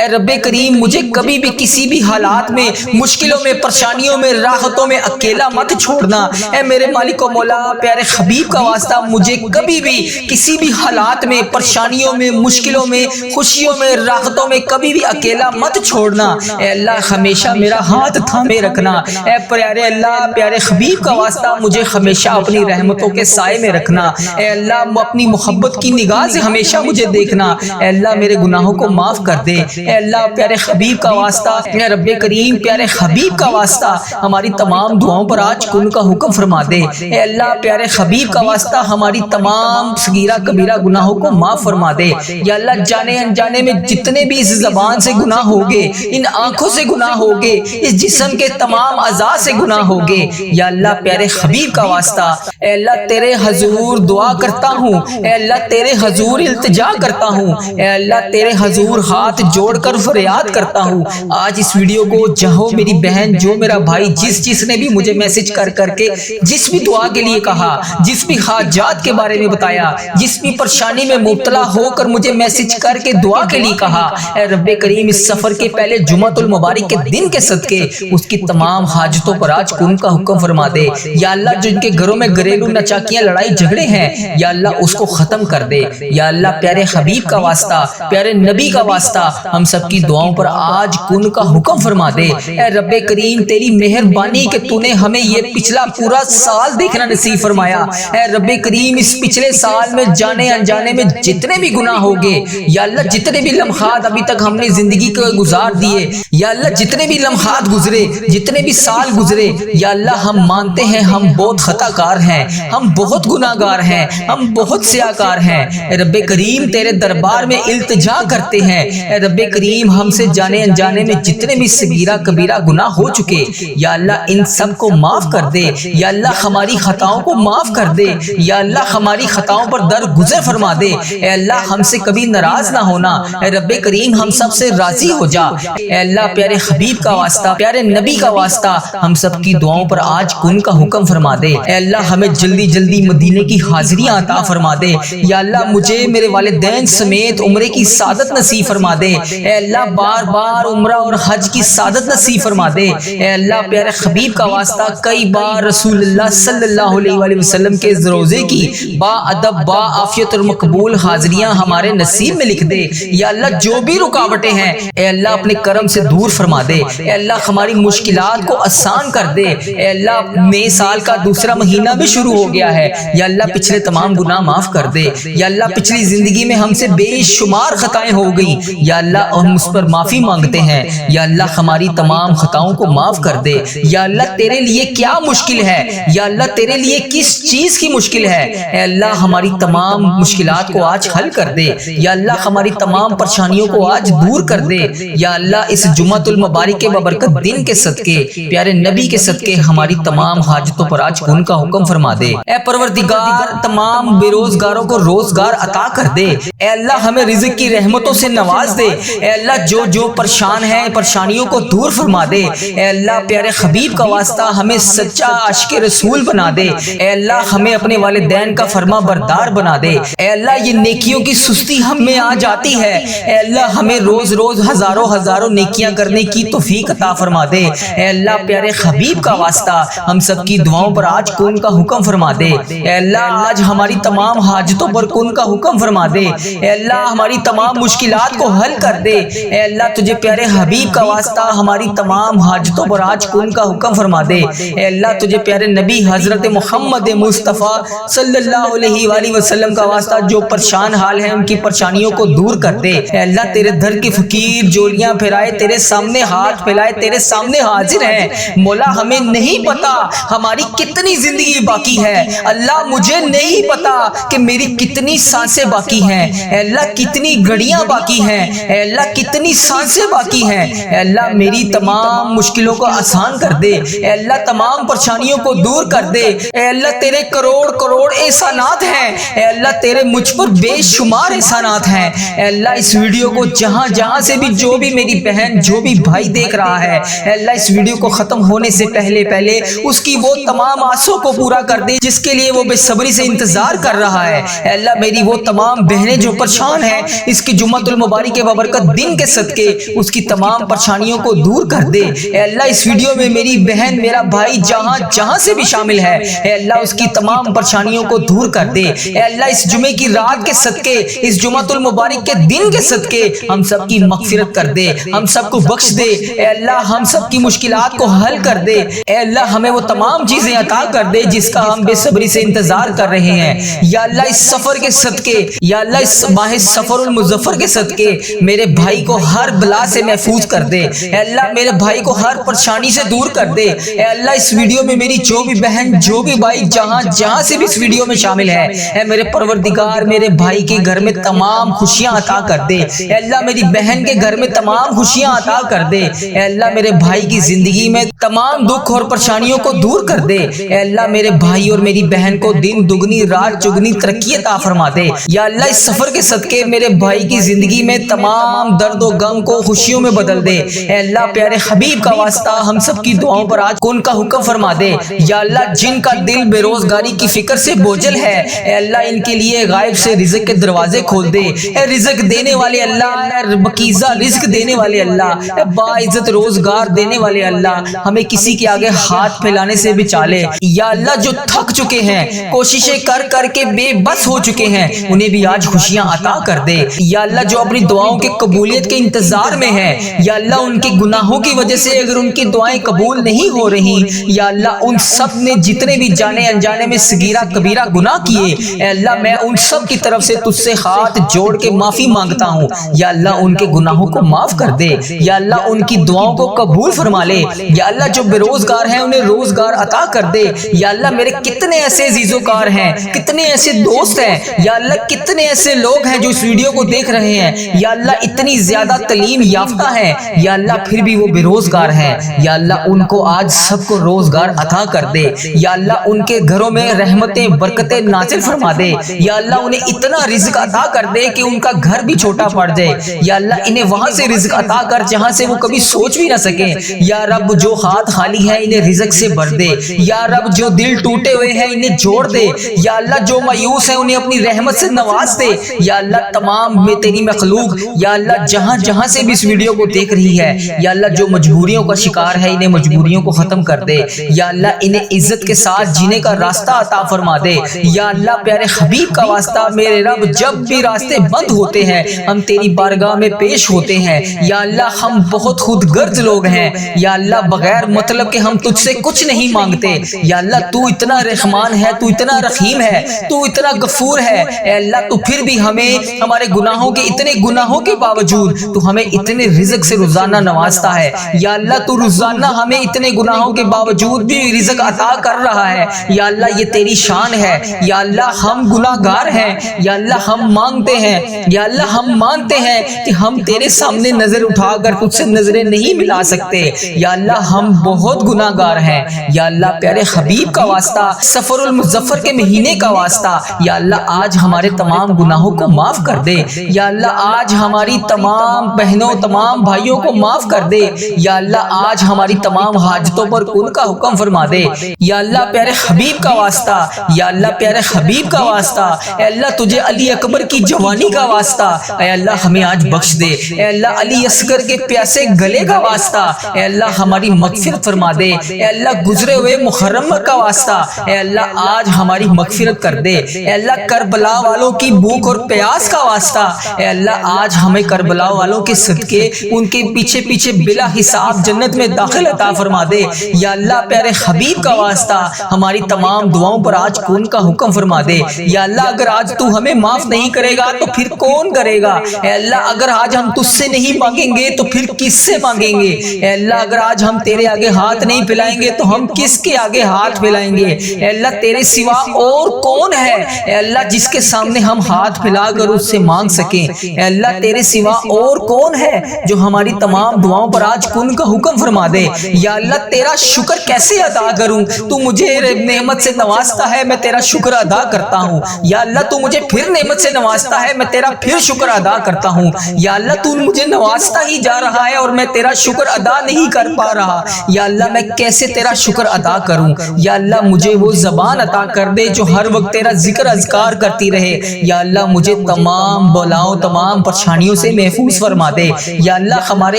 اے رب کریم مجھے کبھی بھی کسی بھی حالات میں، مشکلوں میں، پریشانیوں میں، راحتوں میں اکیلا مت چھوڑنا۔ اے میرے مالک و مولا، پیارے حبیب کا واسطہ مجھے کبھی بھی کسی بھی حالات میں، پریشانیوں میں، مشکلوں میں، خوشیوں میں، راحتوں میں کبھی بھی اکیلا مت چھوڑنا۔ اے اللہ ہمیشہ میرا ہاتھ تھامے رکھنا۔ اے پیارے اللہ، پیارے حبیب کا واسطہ مجھے ہمیشہ اپنی رحمتوں کے سائے میں رکھنا۔ اے اللہ اپنی محبت کی نگاہ سے ہمیشہ مجھے دیکھنا۔ اے اللہ میرے گناہوں کو معاف کر دے۔ اے اللہ پیارے حبیب کا واسطہ، اے رب کریم پیارے حبیب کا واسطہ ہماری تمام دعاؤں پر آج کن کا حکم فرما دے۔ اے اللہ پیارے حبیب کا واسطہ ہماری تمام صغیرہ کبیرہ گناہوں کو معاف فرما دے۔ یا اللہ جانے انجانے میں جتنے بھی اس زبان سے گناہ ہوگے، ان آنکھوں سے گناہ ہوگے، اس جسم کے تمام اعضاء سے گناہ ہوگے، یا اللہ پیارے حبیب کا واسطہ اے اللہ تیرے حضور دعا کرتا ہوں، اے اللہ تیرے حضور التجا کرتا ہوں، اے اللہ تیرے حضور ہاتھ جوڑ کر فریاد کرتا ہوں۔ آج اس ویڈیو کو جہو میری بہن، جو میرا بھائی، جس نے بھی مجھے میسج کر کے جس بھی دعا کے لیے کہا، جس بھی حاجات کے بارے میں بتایا، جس بھی پریشانی میں مبتلا ہو کر مجھے میسج کر کے دعا کے لیے کہا، اے رب کریم اس سفر کے پہلے جمعۃ المبارک کے دن کے صدقے اس کی تمام حاجتوں پر آج کن کا حکم فرما دے۔ یا اللہ جن کے گھروں میں گھریلو نچاکیاں، لڑائی جھگڑے ہیں، یا اللہ اس کو ختم کر دے۔ یا اللہ پیارے حبیب کا واسطہ، پیارے نبی کا واسطہ ہم سب کی دعاؤں پر آج کن کا حکم فرما دے۔ اے رب کریم تیری مہربانی کہ تو نے ہمیں یہ پچھلا پورا سال دیکھنا نصیب فرمایا۔ اے رب کریم اس پچھلے سال میں جانے انجانے میں جتنے بھی گناہ ہوگے، یا اللہ جتنے بھی لمحات ابھی تک ہم نے زندگی کو گزار دیے، یا اللہ جتنے بھی لمحات گزرے، جتنے بھی سال گزرے، یا اللہ ہم مانتے ہیں ہم بہت خطا کار ہیں، ہم بہت گناہ گار ہیں، ہم بہت سیاہ کار ہیں۔ اے رب کریم تیرے دربار میں التجا کرتے ہیں۔ اے رب کریم ہم سے جانے انجانے میں جتنے بھی صغیرہ کبیرہ گناہ ہو چکے، یا اللہ ان سب کو معاف کر دے۔ یا اللہ ہماری خطاؤں کو معاف کر دے۔ یا اللہ ہماری خطاؤں پر درگزر فرما دے۔ اے اللہ ہم سے کبھی ناراض نہ ہونا۔ اے رب کریم ہم سب سے راضی ہو جا۔ اے اللہ پیارے حبیب کا واسطہ، پیارے نبی کا واسطہ ہم سب کی دعاؤں پر آج کن کا حکم فرما دے۔ اے اللہ ہمیں جلدی جلدی مدینے کی حاضریاں عطا فرما دے۔ یا اللہ مجھے میرے والدین سمیت عمرے کی سعادت نصیب فرما دے۔ اے اللہ بار بار عمرہ اور حج کی سعادت نصیب فرما دے۔ اے اللہ پیارے حبیب کا واسطہ کئی بار رسول اللہ صلی اللہ علیہ وآلہ وسلم کے روزے کی با ادب، با عافیت اور مقبول حاضریاں ہمارے نصیب میں لکھ دے۔ یا اللہ جو بھی رکاوٹیں ہیں اے اللہ اپنے کرم سے دور فرما دے۔ اے اللہ ہماری مشکلات کو آسان کر دے۔ اے اللہ نئے سال کا دوسرا مہینہ بھی شروع ہو گیا ہے، یا اللہ پچھلے تمام گناہ معاف کر دے۔ یا اللہ پچھلی زندگی میں ہم سے بے شمار خطائیں ہو گئی، یا اللہ ہم اس پر معافی مانگتے ہیں۔ یا اللہ ہماری تمام خطاؤں کو معاف کر دے۔ یا اللہ تیرے لیے کیا مشکل ہے، یا اللہ تیرے لیے کس چیز کی مشکل ہے، اے اللہ ہماری تمام مشکلات کو آج حل کر دے۔ یا اللہ ہماری تمام پریشانیوں کو آج دور کر دے۔ یا اللہ اس جمعۃ المبارک کے ببرکت دن کے صدقے، پیارے نبی کے صدقے ہماری تمام حاجتوں پر آج کن کا حکم فرما دے۔ اے پروردگار تمام بے روزگاروں کو روزگار عطا کر دے۔ اے اللہ ہمیں رزق کی رحمتوں سے نواز دے۔ اے اللہ جو پریشان ہیں پریشانیوں کو دور فرما دے۔ اے اللہ پیارے حبیب کا واسطہ ہمیں سچا عاشق رسول بنا دے۔ اے اللہ ہمیں اپنے والدین کا فرما بردار بنا دے۔ اے اللہ یہ نیکیوں کی سستی ہم میں آ جاتی ہے، اے اللہ ہمیں روز روز ہزاروں نیکیاں کرنے کی توفیق عطا فرما دے۔ اے اللہ پیارے حبیب کا واسطہ ہم سب کی دعاؤں پر آج کن کا حکم فرما دے۔ اے اللہ آج ہماری تمام حاجتوں پر کن کا حکم فرما دے۔ اے اللہ ہماری تمام مشکلات کو حل کر دے۔ اے اللہ تجھے پیارے حبیب کا واسطہ ہماری تمام حاجتوں پر آج کن کا حکم فرما دے۔ اے اللہ تجھے پیارے نبی حضرت محمد مصطفیٰ صلی اللہ علیہ وآلہ وسلم کا واسطہ جو پریشان حال ہیں ان کی پریشانیوں کو دور کر دے۔ اے اللہ تیرے در کے فقیر جولیاں پھیلائے تیرے سامنے ہاتھ پھیلائے تیرے سامنے حاضر ہیں۔ مولا ہمیں نہیں پتا ہماری کتنی زندگی باقی ہے، اللہ مجھے نہیں پتا کہ میری کتنی سانسیں باقی ہیں، اے اللہ کتنی گھڑیاں باقی ہیں، اے اللہ کتنی سانسیں باقی ہیں۔ اے اللہ میری تمام مشکلوں کو آسان کر دے۔ اے اللہ تمام پریشانیوں کو دور کر دے۔ اے اللہ تیرے کروڑ احسانات ہیں، اے اللہ تیرے مجھ پر بے شمار احسانات ہیں۔ اے اللہ اس ویڈیو کو جہاں سے بھی جو بھی میری بہن جو بھی بھائی دیکھ رہا ہے، اے اللہ اس ویڈیو کو ختم ہونے سے پہلے اس کی وہ تمام آسوں کو پورا کر دے جس کے لیے وہ بے صبری سے انتظار کر رہا ہے۔ اے اللہ میری وہ تمام بہنیں جو پریشان ہیں اس کی جمعۃ المبارک کے ببرکت دن کے صدقے اس کی تمام پریشانیوں کو دور کر دے۔ اے اللہ اس ویڈیو میں میری بہن میرا بھائی جہاں جہاں سے بھی شامل ہے، اے اللہ اس کی تمام پریشانیوں کو دور کر دے۔ اے اللہ اس جمعے کی رات کے صدقے، اس جمعہ المبارک کے دن کے صدقے ہم سب کی مغفرت کر دے، ہم سب کو بخش دے۔ اے اللہ ہم سب کی مشکلات کو حل کر دے۔ اے اللہ ہمیں وہ تمام چیزیں عطا کر دے جس کا ہم بے صبری سے انتظار کر رہے ہیں۔ یا اللہ اس سفر کے صدقے، یا اللہ اس ماہ سفر المظفر کے صدقے میرے بھائی کو ہر بلا سے محفوظ کر دے۔ اے اللہ میرے بھائی کو ہر پریشانی سے دور کر دے۔ اے اللہ اس ویڈیو میں میری جو بھی بہن جو بھی بھائی جہاں جہاں سے بھی اس ویڈیو میں شامل ہے، اے میرے پروردگار میرے بھائی کے گھر میں تمام خوشیاں عطا کر دے۔ اے اللہ میری بہن کے گھر میں تمام خوشیاں عطا کر دے۔ اے اللہ میرے بھائی کی زندگی میں تمام دکھ اور پریشانیوں کو دور کر دے۔ اے اللہ میرے بھائی اور میری بہن کو دن دگنی رات چگنی ترقی عطا فرما دے۔ یا اللہ اس سفر کے صدقے میرے بھائی کی زندگی میں تمام درد و غم کو خوشیوں میں بدل دے۔ اے اللہ پیارے حبیب کا واسطہ ہم سب کی دعاؤں پر آج کن کا حکم فرما دے۔ یا اللہ جن کا دل بے روزگاری کی فکر سے بوجھل ہے، اے اللہ ان کے لیے غائب سے رزق کے دروازے کھول دے۔ اے رزق دینے والے اللہ، اے بکیزہ رزق دینے والے اللہ، اے باعزت روزگار دینے والے اللہ، ہمیں کسی کے آگے ہاتھ پھیلانے سے بچا لے۔ یا اللہ جو تھک چکے ہیں، کوششیں کر کر کے بے بس ہو چکے ہیں، انہیں بھی آج خوشیاں عطا کر دے۔ یا اللہ جو اپنی دعاؤں کے قبولیت کے انتظار میں ہیں، یا اللہ ان کے گناہوں کی وجہ سے اگر ان کی دعائیں قبول نہیں ہو رہی، یا اللہ ان سب نے جتنے بھی جانے انجانے میں صغیرہ کبیرہ گناہ کیے، اے اللہ میں ان سب کی طرف سے تجھ سے ہاتھ جوڑ کے معافی مانگتا ہوں۔ یا اللہ ان کے گناہوں کو معاف کر دے۔ یا اللہ ان کی دعاؤں کو قبول فرما لے۔ یا اللہ جو بے روزگار ہیں انہیں روزگار عطا کر دے۔ یا اللہ میرے کتنے ایسے عزیز و کار ہیں، کتنے ایسے دوست ہیں، یا اللہ کتنے ایسے لوگ ہیں جو اس ویڈیو کو دیکھ رہے ہیں، یا اللہ اتنی زیادہ تعلیم یافتہ ہیں، یا اللہ پھر بھی وہ بے روزگار ہیں، یا اللہ ان کو آج سب کو روزگار عطا کر دے۔ یا اللہ ان کے گھروں میں رحمتیں برکتیں نازل فرما دے۔ یا اللہ انہیں اتنا رزق عطا کر دے کہ ان کا گھر بھی چھوٹا پڑ جائے۔ یا اللہ انہیں وہاں سے رزق عطا کر جہاں سے وہ کبھی سوچ بھی نہ سکیں۔ یا رب جو ہاتھ خالی ہے انہیں رزق سے بھر دے۔ یا رب جو دل ٹوٹے ہوئے ہیں انہیں جوڑ دے۔ یا اللہ جو مایوس ہیں انہیں اپنی رحمت سے نواز دے۔ یا اللہ تمام میں تیری مخلوق، یا اللہ جہاں جہاں سے بھی اس ویڈیو کو دیکھ رہی ہے، یا اللہ جو مجبوریوں کا شکار ہے انہیں مجبوریوں کو ختم کر دے۔ یا اللہ انہیں عزت کے ساتھ جینے کا راستہ عطا فرما دے۔ یا اللہ پیارے حبیب کا واسطہ میرے رب جب بھی راستے بند ہوتے ہیں ہم تیری بارگاہ میں پیش ہوتے ہیں۔ یا اللہ ہم بہت خود غرض لوگ ہیں، یا اللہ بغیر مطلب کہ ہم تجھ سے کچھ نہیں مانگتے۔ یا اللہ تو اتنا رحمان ہے، تو اتنا رحیم ہے، تو اتنا غفور ہے۔ اے اللہ تو پھر بھی ہمیں ہمارے گناہوں کے اتنے گناہوں کے باوجود تو ہمیں اتنے رزق سے روزانہ نوازتا ہے۔ یا اللہ تو روزانہ ہمیں اتنے گناہوں کے باوجود بھی رزق عطا کر رہا ہے۔ یا اللہ یہ تیری شان ہے۔ یا اللہ ہم گناہگار ہیں، یا اللہ ہم مانگتے ہیں، یا اللہ ہم مانتے ہیں کہ ہم تیرے سامنے نظر اٹھا کر تجھ سے نظریں نہیں ملا سکتے۔ یا اللہ ہم بہت گناہگار ہیں۔ یا اللہ پیارے حبیب کا واسطہ، سفر المظفر کے مہینے کا واسطہ، یا اللہ آج ہمارے تمام گناہوں کو معاف کر دے۔ یا اللہ آج ہماری تمام بہنوں تمام بھائیوں کو معاف کر دے۔ یا اللہ آج ہماری تمام حاجتوں پر کن کا حکم فرما دے۔ یا اللہ پیارے حبیب کا واسطہ، یا اللہ پیارے حبیب کا واسطہ، اے اللہ تجھے علی اکبر کی جوانی کا واسطہ، اے اللہ ہمیں آج بخش دے۔ اے اللہ علی اصغر کے پیاسے گلے کا واسطہ، اے اللہ ہماری مغفرت فرما دے۔ اے اللہ گزرے ہوئے محرم کا واسطہ، اے اللہ آج ہماری مغفرت کر دے۔ اے اللہ کربلا والوں کی بھوک اور پیاس کا واسطہ، اے اللہ آج ہمیں کربلا والوں کے صدقے ان کے پیچھے پیچھے بلا حساب جنت میں داخل عطا فرما دے۔ یا اللہ پیارے حبیب کا واسطہ ہماری تمام دعاؤں پر آج کن کا حکم فرما دے۔ یا اللہ اگر آج تو ہمیں معاف نہیں کرے گا تو پھر کون کرے گا؟ اے اللہ اگر آج ہم تجھ سے نہیں مانگیں گے تو پھر کس سے مانگیں گے؟ اے اللہ اگر آج ہم تیرے آگے ہاتھ نہیں پھیلائیں گے تو ہم کس کے آگے ہاتھ پھیلائیں گے؟ اے اللہ تیرے سوا اور کون ہے اے اللہ جس کے سامنے ہم ہاتھ پھیلا کر اس سے مانگ سکیں؟ اے اللہ تیرے سوا اور کون ہے جو ہماری تمام دعاؤں پر آج کن کا حکم فرما دے؟ یا اللہ تیرا شکر کیسے ادا کروں؟ تو مجھے نعمت سے نوازتا ہے، میں تیرا شکر ادا کرتا ہوں۔ یا اللہ تو مجھے پھر نعمت سے نوازتا ہے، میں تیرا پھر شکر ادا کرتا ہوں۔ یا اللہ تو مجھے نوازتا ہی جا رہا ہے اور میں تیرا شکر ادا نہیں کر پا رہا۔ یا اللہ میں کیسے تیرا شکر ادا کروں؟ یا اللہ مجھے وہ زبان عطا کر دے جو ہر وقت تیرا ذکر اذکار کرتی رہے۔ یا اللہ مجھے تمام بلاؤں تمام پریشانیوں سے سے محفوظ فرما دے۔ یا اللہ ہمارے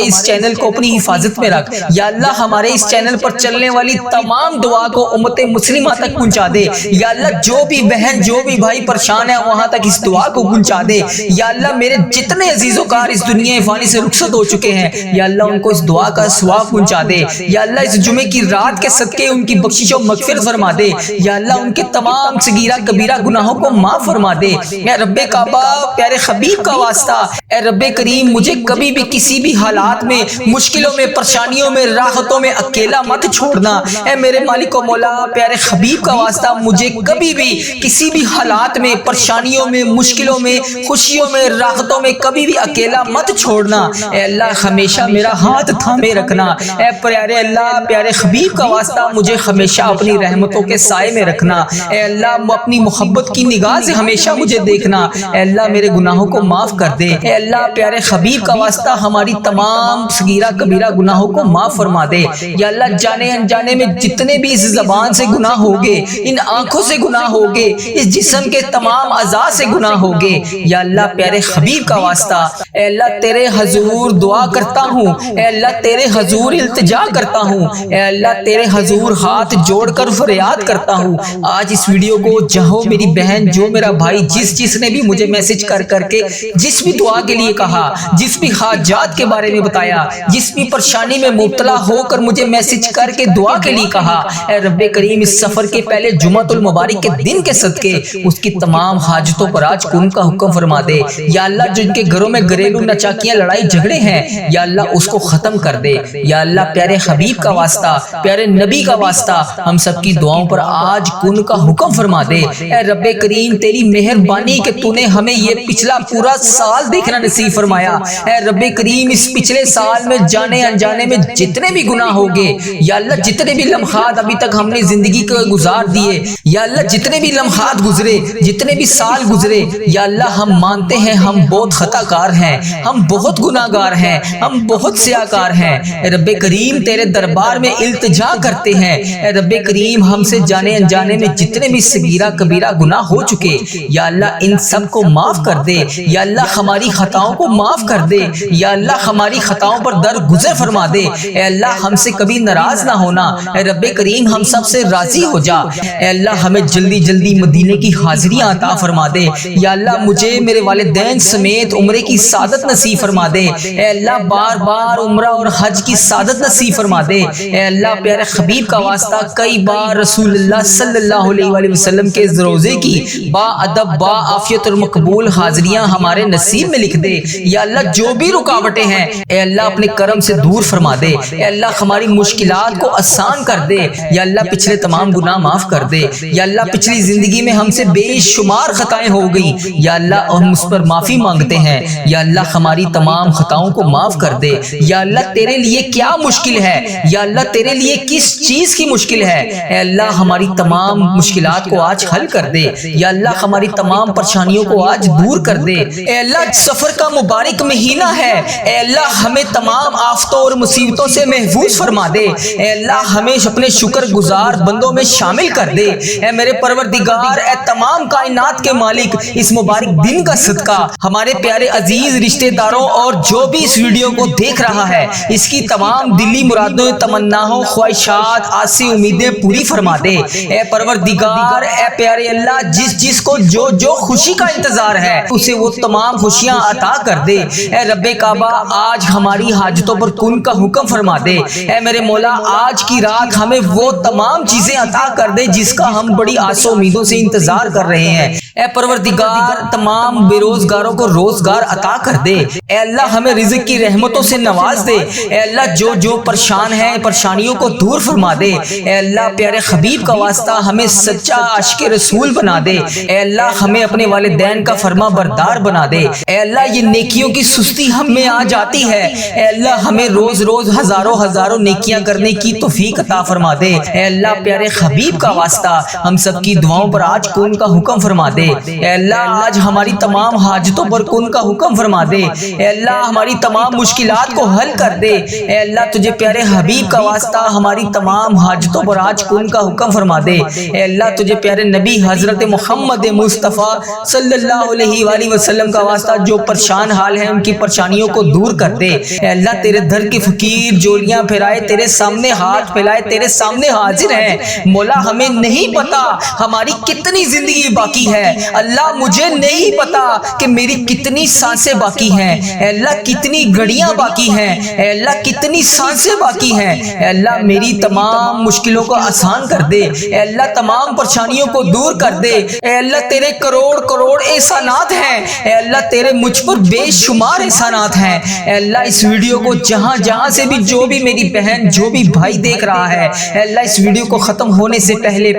اس چینل کو اپنی حفاظت میں رکھ۔ یا اللہ ہمارے اس چینل پر چلنے والی تمام دعا کو امت مسلمہ تک پہنچا دے۔ یا اللہ جو بھی بہن جو بھی بھائی پریشان ہے وہاں تک اس دعا کو پہنچا دے۔ یا اللہ میرے جتنے عزیز و کار اس دنیا فانی سے رخصت ہو چکے ہیں یا اللہ ان کو اس دعا کا ثواب پہنچا دے۔ یا اللہ اس جمعے کی رات کے صدقے ان کی بخشش و مغفرت فرما دے۔ یا اللہ ان کے تمام صغیرہ کبیرہ گناہوں کو معاف فرما دے۔ اے رب کعبہ پیارے حبیب کا واسطہ، اے رب کریم مجھے کبھی بھی کسی بھی حالات میں مشکلوں میں پریشانیوں میں راحتوں میں اکیلا مت چھوڑنا۔ اے میرے مالک و مولا پیارے حبیب کا واسطہ مجھے کبھی بھی کسی بھی حالات میں پریشانیوں میں مشکلوں میں خوشیوں میں راحتوں میں کبھی بھی اکیلا مت چھوڑنا۔ اے اللہ ہمیشہ میرا ہاتھ تھامے رکھنا۔ اے پیارے اللہ پیارے حبیب کا واسطہ مجھے ہمیشہ اپنی رحمتوں کے سائے میں رکھنا۔ اے اللہ اپنی محبت کی نگاہ سے ہمیشہ مجھے دیکھنا۔ اے اللہ میرے گناہوں کو معاف کر دے۔ اے اللہ پیارے حبیب کا واسطہ ہماری تمام صغیرہ کبیرہ گناہوں کو معاف فرما دے۔ یا اللہ جانے انجانے میں جتنے بھی اس زبان سے گناہ ہوگے، ان آنکھوں سے گناہ ہوگے، اس جسم کے تمام اعضاء سے گناہ ہوگے، یا اللہ پیارے حبیب کا واسطہ اے اللہ تیرے حضور دعا کرتا ہوں، اے اللہ تیرے حضور التجا کرتا ہوں، اے اللہ تیرے حضور ہاتھ جوڑ کر فریاد کرتا ہوں۔ آج اس ویڈیو کو جہاں میری بہن جو میرا بھائی جس نے بھی مجھے میسج کر کے جس بھی دعا کے لیے کہا، جس بھی حاجات کے بارے میں بتایا، جس بھی پریشانی میں مبتلا ہو کر مجھے میسج کر کے دعا کے لیے کہا، اے رب کریم اس سفر کے پہلے جمعۃ المبارک کے دن کے صدقے اس کی تمام حاجتوں پر آج کن کا حکم فرما دے۔ یا اللہ جن کے گھروں میں گھریلو نچاکیاں لڑائی جھگڑے ہیں یا اللہ اس کو ختم کر دے۔ یا اللہ پیارے حبیب کا واسطہ پیارے نبی کا واسطہ ہم سب کی دعاؤں پر آج کن کا حکم فرما دے۔ اے رب کریم تیری مہربانی کہ تو نے ہمیں یہ پچھلا پورا سال دیکھنا نصیب فرمایا۔ اے رب کریم اس پچھلے سال میں جانے انجانے میں جتنے بھی گناہ ہوگے یا اللہ جتنے بھی لمحات ابھی تک ہم نے زندگی کو گزار دیے یا اللہ جتنے بھی لمحات گزرے جتنے بھی سال گزرے یا اللہ ہم مانتے ہیں ہم بہت خطا کار ہیں، ہم بہت گناہ گار ہیں، ہم بہت سیاہ کار ہیں۔ اے رب کریم تیرے دربار میں التجا کرتے ہیں۔ اے رب کریم ہم سے جانے انجانے میں جتنے بھی صغیرہ کبیرہ گناہ ہو چکے یا اللہ ان سب کو معاف کر دے۔ یا اللہ ہماری خطاؤں کو معاف کر دے۔ یا اللہ ہماری خطاؤں پر درگزر فرما دے۔ اے اللہ ہم سے کبھی ناراض نہ ہونا۔ اے رب کریم ہم سب سے راضی ہو جا۔ اے اللہ ہمیں جلدی جلدی مدینے کی حاضریاں عطا فرما دے۔ یا اللہ مجھے میرے والدین سمیت عمرے کی سعادت نصیب فرما دے۔ اے اللہ بار بار عمرہ اور حج کی سعادت نصیب فرما دے۔ اے اللہ پیارے حبیب کا واسطہ کئی بار رسول اللہ صلی اللہ علیہ وآلہ وسلم کے روزے کی با ادب با عافیت اور مقبول حاضریاں ہمارے نصیب میں لکھ دے۔ یا اللہ جو بھی رکاوٹیں ہیں اے اللہ اپنے کرم سے دور فرما دے۔ اے اللہ ہماری مشکلات کو آسان کر دے۔ یا اللہ پچھلے تمام گناہ معاف کر دے۔ یا اللہ پچھلی زندگی میں ہم سے بے شمار خطائیں ہو گئی یا اللہ ہم اس پر معافی مانگتے ہیں۔ یا اللہ ہماری تمام خطاؤں کو معاف کر دے۔ یا اللہ تیرے لیے کیا مشکل ہے یا اللہ تیرے لیے کس چیز کی مشکل ہے، اے اللہ ہماری تمام مشکلات کو آج حل کر دے۔ یا اللہ ہماری تمام پریشانیوں کو آج دور کر دے۔ اے اللہ سفر کا مبارک مہینہ ہے، اے اللہ ہمیں تمام آفتوں اور مصیبتوں سے محفوظ فرما دے۔ اے اللہ ہمیں اپنے شکر گزار بندوں میں شامل کر دے۔ اے میرے پروردگار اے تمام کائنات کے مالک اس مبارک دن کا صدقہ ہمارے پیارے عزیز رشتہ داروں اور جو بھی اس ویڈیو کو دیکھ رہا ہے اس کی تمام دلی مرادوں تمناؤں خواہشات آسیں امیدیں پوری فرما دے۔ اے پروردگار اے پیارے اللہ جس کو جو خوشی کا انتظار ہے اسے وہ تمام خوشیاں عطا کر دے۔ اے رب کعبہ آج ہماری حاجتوں پر کن کا حکم فرما دے۔ اے میرے مولا آج کی رات ہمیں وہ تمام چیزیں عطا کر دے جس کا ہم بڑی آس و امیدوں سے انتظار کر رہے ہیں۔ اے پروردگار تمام بے روزگاروں کو روزگار عطا کر دے۔ اے اللہ ہمیں رزق کی رحمتوں سے نواز دے۔ اے اللہ جو پریشان ہیں پریشانیوں کو دور فرما دے۔ اے اللہ پیارے حبیب کا واسطہ ہمیں سچا عاشق رسول بنا دے۔ اے اللہ ہمیں اپنے والدین کا فرما بردار بنا دے۔ اے اللہ یہ نیکیوں کی سستی ہم میں آ جاتی ہے، اے اللہ ہمیں روز ہزاروں نیکیاں کرنے کی توفیق عطا فرما دے۔ اے اللہ پیارے حبیب کا واسطہ ہم سب کی دعاؤں پر آج کن کا حکم فرما دے۔ دے۔ اے اللہ آج ہماری تمام حاجتوں پر کن کا حکم فرما دے۔ اے اللہ ہماری تمام مشکلات کو حل کر دے۔ اے اللہ تجھے پیارے حبیب کا واسطہ ہماری تمام حاجتوں پر آج کن کا حکم فرما دے۔ اے اللہ تجھے پیارے نبی حضرت محمد مصطفیٰ صلی اللہ علیہ وآلہ وسلم کا واسطہ جو پریشان حال ہیں ان کی پریشانیوں کو دور کر دے۔ اے اللہ تیرے در کی فقیر جولیاں پھیلائے تیرے سامنے ہاتھ پھیلائے تیرے سامنے حاضر ہیں۔ مولا ہمیں نہیں پتا ہماری کتنی زندگی باقی ہے، اللہ مجھے نہیں پتا کہ میری کتنی سانسیں باقی ہیں، اے اللہ کتنی گھڑیاں باقی ہیں، اے اللہ کتنی سانسیں باقی ہیں۔ اے اللہ میری تمام مشکلوں کو آسان کر دے، اے اللہ تمام پریشانیوں کو دور کر دے۔ اے اللہ تیرے کروڑ کروڑ احسانات ہیں، اے اللہ تیرے مجھ پر بے شمار احسانات ہیں۔ اے اللہ اس ویڈیو کو جہاں جہاں سے بھی جو بھی میری بہن جو بھی بھائی دیکھ رہا ہے، اے اللہ اس ویڈیو کو ختم ہونے سے پہلے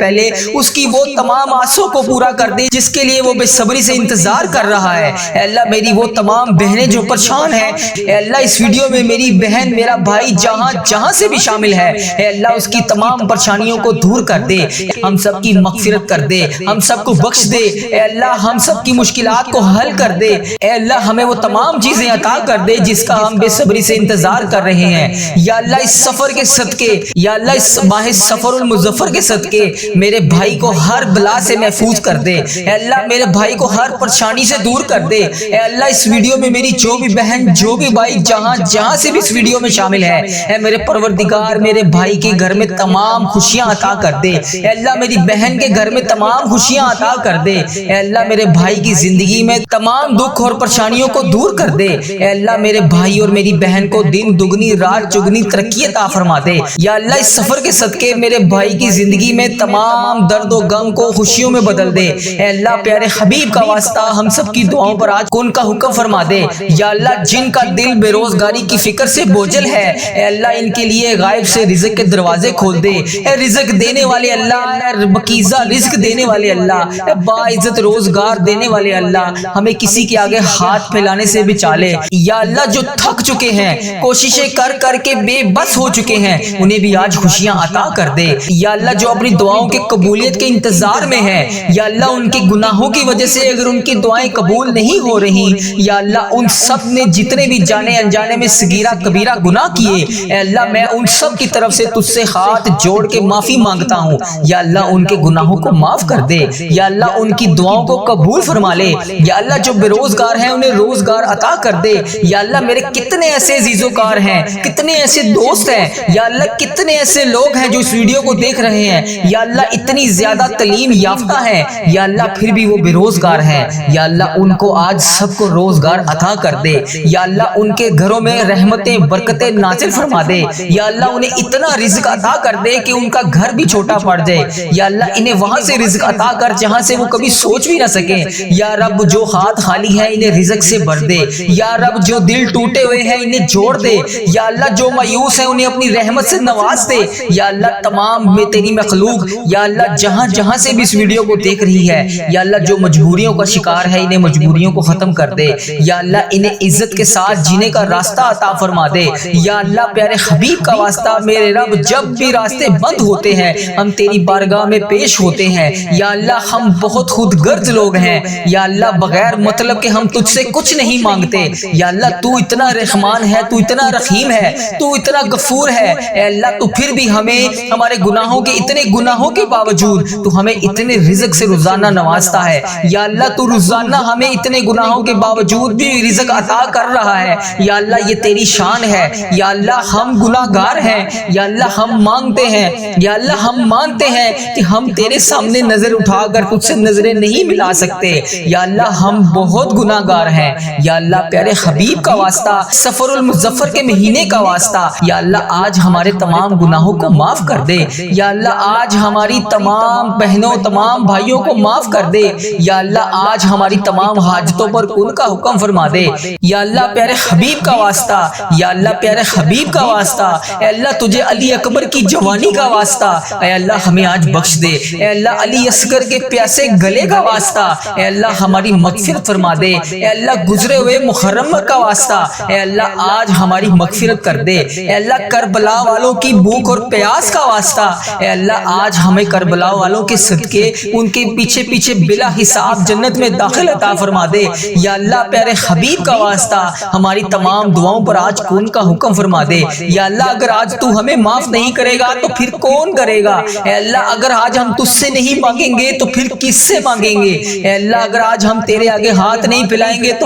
اس کی وہ تمام آسوں کو پورا کر دے جس کے لیے وہ بے صبری سے انتظار کر رہا ہے۔ اے اللہ میری وہ تمام بہنیں جو پریشان ہیں، اے اللہ اس ویڈیو میں میری بہن میرا بھائی جہاں جہاں سے بھی شامل ہے، اے اللہ اس کی تمام پریشانیوں کو دور کر دے، ہم سب کی مغفرت کر دے، ہم سب کو بخش دے۔ اے اللہ ہم سب کی مشکلات کو حل کر دے۔ اے اللہ ہمیں وہ تمام چیزیں عطا کر دے جس کا ہم بے صبری سے انتظار کر رہے ہیں۔ یا اللہ اس سفر کے صدقے، یا اللہ اس ماہ سفر المظفر کے صدقے میرے بھائی کو ہر بلا سے محفوظ کر دے۔ اے اللہ میرے بھائی کو ہر پریشانی سے دور کر دے۔ اے اللہ اس ویڈیو میں میری جو بھی بہن جو بھی بھائی جہاں جہاں سے بھی اس ویڈیو میں شامل ہے، اے میرے پروردگار میرے بھائی کے گھر میں تمام خوشیاں عطا کر دے۔ اے اللہ میری بہن کے گھر میں تمام خوشیاں عطا کر دے۔ اے اللہ میرے بھائی کی زندگی میں تمام دکھ اور پریشانیوں کو دور کر دے۔ اے اللہ میرے بھائی اور میری بہن کو دن دگنی رات چگنی ترقی عطا فرما دے۔ یا اللہ اس سفر کے صدقے میرے بھائی کی زندگی میں تمام درد و غم کو خوشیوں میں بدل دے۔ اے اللہ پیارے حبیب کا واسطہ ہم سب کی دعاؤں پر آج کن کا حکم فرما دے۔ یا اللہ جن کا دل بے روزگاری کی فکر سے بوجھل ہے، اے اللہ ان کے لیے غائب سے رزق کے دروازے کھول دے۔ اے رزق دینے والے اللہ، اے بکیزہ رزق دینے والے اللہ، اے باعزت روزگار دینے والے اللہ، ہمیں کسی کے آگے ہاتھ پھیلانے سے بچا لے۔ یا اللہ جو تھک چکے ہیں، کوششیں کر کر کے بے بس ہو چکے ہیں، انہیں بھی آج خوشیاں عطا کر دے۔ یا اللہ جو اپنی دعاؤں کے قبولیت کے انتظار میں ہیں، یا اللہ ان کے گناہوں کی وجہ سے اگر ان کی دعائیں قبول نہیں ہو رہی، یا اللہ ان سب نے جتنے بھی جانے انجانے میں صغیرہ کبیرہ گناہ کیے، اے اللہ میں ان سب کی طرف سے تجھ سے ہاتھ جوڑ کے معافی مانگتا ہوں۔ یا اللہ ان کے گناہوں کو معاف کر دے، یا اللہ ان کی دعاؤں کو قبول فرما لے۔ یا اللہ جو بے روزگار ہیں انہیں روزگار عطا کر دے۔ یا اللہ میرے کتنے ایسے عزیز و کار ہیں، کتنے ایسے دوست ہیں، یا اللہ کتنے ایسے لوگ ہیں جو اس ویڈیو کو دیکھ رہے ہیں، یا اللہ اتنی زیادہ تعلیم یافتہ ہیں، یا اللہ پھر بھی وہ بے روزگار ہیں، یا اللہ ان کو آج سب کو روزگار عطا کر دے۔ یا اللہ ان کے گھروں میں رحمتیں برکتیں نازل فرما دے۔ یا اللہ انہیں اتنا رزق عطا کر دے کہ ان کا گھر بھی چھوٹا پڑ جائے۔ یا اللہ انہیں وہاں سے رزق عطا کر جہاں سے وہ کبھی سوچ بھی نہ سکیں۔ یا رب جو ہاتھ خالی ہے انہیں رزق سے بھر دے۔ یا رب جو دل ٹوٹے ہوئے ہیں انہیں جوڑ دے۔ یا اللہ جو مایوس ہیں انہیں اپنی رحمت سے نواز دے۔ یا اللہ تمام میں تیری مخلوق، یا اللہ جہاں جہاں سے بھی اس ویڈیو کو دیکھ رہی ہے، یا اللہ جو مجبوریوں کا شکار ہے انہیں مجبوریوں کو ختم کر دے۔ یا اللہ انہیں عزت کے ساتھ جینے کا راستہ عطا فرما دے۔ یا اللہ پیارے حبیب کا واسطہ میرے رب جب بھی راستے بند ہوتے ہیں ہم تیری بارگاہ میں پیش ہوتے ہیں۔ یا اللہ ہم بہت خود غرض لوگ ہیں، یا اللہ بغیر مطلب کہ ہم تجھ سے کچھ نہیں مانگتے۔ یا اللہ تو اتنا رحمان ہے، تو اتنا رحیم ہے، تو اتنا غفور ہے۔ اے اللہ تو پھر بھی ہمیں ہمارے گناہوں کے اتنے گناہوں کے باوجود تو ہمیں اتنے رزق سے روزانہ نوازتا ہے۔ یا اللہ تو روزانہ ہمیں اتنے گناہوں کے باوجود بھی رزق عطا کر رہا ہے۔ یا اللہ یہ تیری شان ہے۔ یا اللہ ہم گناہگار ہیں، یا اللہ ہم مانگتے ہیں، یا اللہ ہم مانتے ہیں کہ ہم تیرے سامنے نظر اٹھا کر تجھ سے نظریں نہیں ملا سکتے۔ یا اللہ ہم بہت گناہگار ہیں۔ یا اللہ پیارے حبیب کا واسطہ سفر المظفر کے مہینے کا واسطہ، یا اللہ آج ہمارے تمام گناہوں کو معاف کر دے۔ یا اللہ آج ہماری تمام بہنوں تمام بھائیوں کو معاف کر دے۔ یا اللہ آج ہماری تمام حاجتوں پر کن کا حکم فرما دے۔ یا اللہ پیارے حبیب کا واسطہ، یا اللہ پیارے حبیب کا واسطہ، اے اللہ تجھے علی اکبر کی جوانی کا واسطہ، اے اللہ ہمیں آج بخش دے۔ اے اللہ علی اصغر کے پیاسے گلے کا واسطہ، اے اللہ ہماری مغفرت فرما دے۔ اے اللہ گزرے ہوئے محرم کا واسطہ، اے اللہ آج ہماری مغفرت کر دے۔ اے اللہ کربلا والوں کی بھوک اور پیاس کا واسطہ، اے اللہ آج ہمیں کربلا والوں کے صدقے ان کے پیچھے پیچھے پیچھے بلا حساب جنت میں داخل عطا فرما دے۔ یا اللہ پیارے حبیب کا واسطہ ہماری تمام دعاؤں پر آج کون کا حکم فرما دے۔ یا اللہ اگر آج تو ہمیں معاف نہیں کرے گا تو پھر کون کرے گا؟ اے اللہ اگر آج ہم تجھ سے نہیں مانگیں گے تو پھر کس سے مانگیں گے؟ اے اللہ اگر آج ہم تیرے آگے ہاتھ نہیں پھیلائیں گے تو